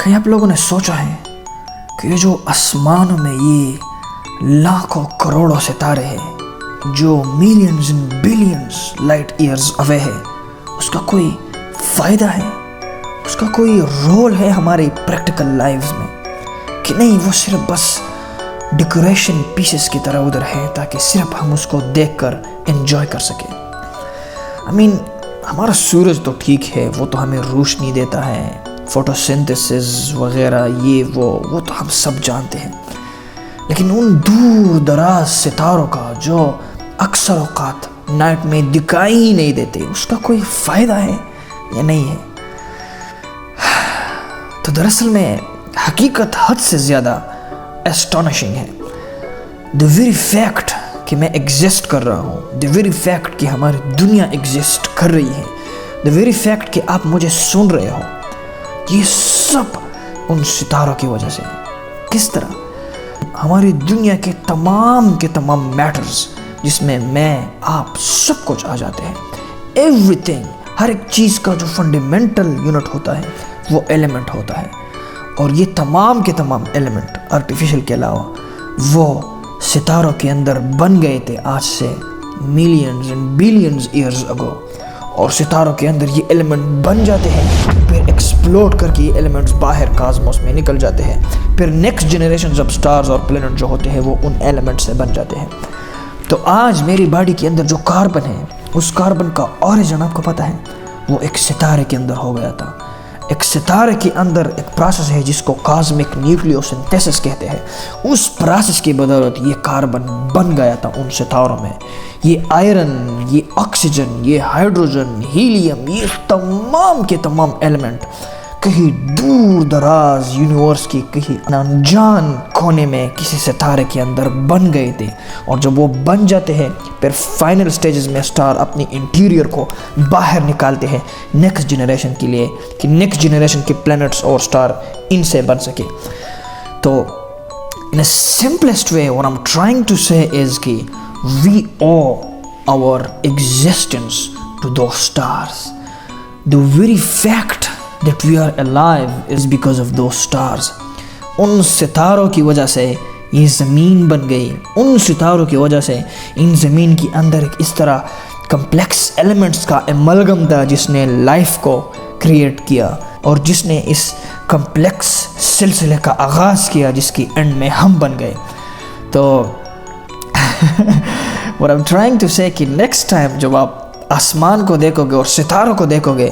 کہیں آپ لوگوں نے سوچا ہے کہ یہ جو آسمانوں میں یہ لاکھوں کروڑوں ستارے ہیں جو millions and billions light years away ہے، اس کا کوئی فائدہ ہے، اس کا کوئی رول ہے ہماری پریکٹیکل لائفز میں کہ نہیں وہ صرف بس ڈیکوریشن پیسز کی طرح ادھر ہے تاکہ صرف ہم اس کو دیکھ کر انجوائے کر سکیں؟ ہمارا سورج تو ٹھیک ہے، وہ تو ہمیں روشنی دیتا ہے، فوٹو سنتھسس وغیرہ یہ وہ تو ہم سب جانتے ہیں، لیکن ان دور دراز ستاروں کا جو اکثر اوقات نائٹ میں دکھائی ہی نہیں دیتے، اس کا کوئی فائدہ ہے یا نہیں ہے؟ تو دراصل میں حقیقت حد سے زیادہ اسٹانشنگ ہے. the very fact کہ میں ایگزسٹ کر رہا ہوں، the very fact کہ ہماری دنیا ایگزسٹ کر رہی ہے، the very fact کہ آپ مجھے سن رہے ہو، یہ سب ان ستاروں کی وجہ سے. کس طرح؟ ہماری دنیا کے تمام میٹرز جس میں آپ سب کچھ آ جاتے ہیں، ایوری تھنگ، ہر ایک چیز کا جو فنڈامنٹل یونٹ ہوتا ہے وہ ایلیمنٹ ہوتا ہے، اور یہ تمام کے تمام ایلیمنٹ آرٹیفیشل کے علاوہ وہ ستاروں کے اندر بن گئے تھے آج سے millions and billions years ago, اور ستاروں کے اندر یہ ایلیمنٹ بن جاتے ہیں، پھر ایکسپلوڈ کر کے یہ ایلیمنٹس باہر کاسموس میں نکل جاتے ہیں، پھر نیکسٹ جنریشنز آف سٹارز اور پلینٹ جو ہوتے ہیں وہ ان ایلیمنٹ سے بن جاتے ہیں. تو آج میری باڈی کے اندر جو کاربن ہے، اس کاربن کا اوریجن آپ کو پتہ ہے، وہ ایک ستارے کے اندر ہو گیا تھا. ایک ستارے کے اندر ایک پروسیس ہے جس کو کازمک نیوکلیو سنتھیسس کہتے ہیں. اس پروسیس کی بدولت یہ کاربن بن گیا تھا ان ستاروں میں. یہ آئرن، یہ آکسیجن، یہ ہائیڈروجن، ہیلیم، یہ تمام کے تمام ایلیمنٹ کہیں دور دراز یونیورس کی کہیں انجان کونے میں کسی ستارے کے اندر بن گئے تھے، اور جب وہ بن جاتے ہیں پھر فائنل سٹیجز میں سٹار اپنی انٹیریئر کو باہر نکالتے ہیں نیکسٹ جنریشن کے لیے کہ نیکسٹ جنریشن کے پلینٹس اور سٹار ان سے بن سکے. تو in a simplest way what I'm trying to say is کہ we owe our existence to those stars. The very fact that we are alive is because of those stars. ان ستاروں کی وجہ سے یہ زمین بن گئی، ان ستاروں کی وجہ سے ان زمین کے اندر ایک اس طرح کمپلیکس ایلیمنٹس کا ایملگم تھا جس نے لائف کو کریٹ کیا اور جس نے اس کمپلیکس سلسلے کا آغاز کیا جس کی اینڈ میں ہم بن گئے. تو what I'm trying to say کہ نیکسٹ ٹائم جب آپ آسمان کو دیکھو گے اور ستاروں کو دیکھو گے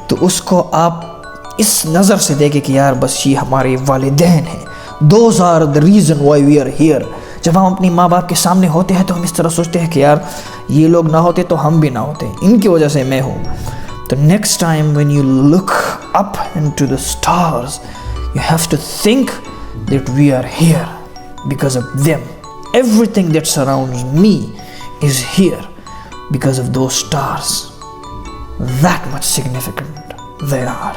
تو اس کو آپ اس نظر سے دیکھیں کہ یار بس یہ ہمارے والدین ہیں. Those are the reason why we are here. جب ہم اپنی ماں باپ کے سامنے ہوتے ہیں تو ہم اس طرح سوچتے ہیں کہ یار یہ لوگ نہ ہوتے تو ہم بھی نہ ہوتے، ان کی وجہ سے میں ہوں. تو next time when you look up into the stars you have to think that we are here because of them. Everything that surrounds me is here because of those stars. That much significant they are.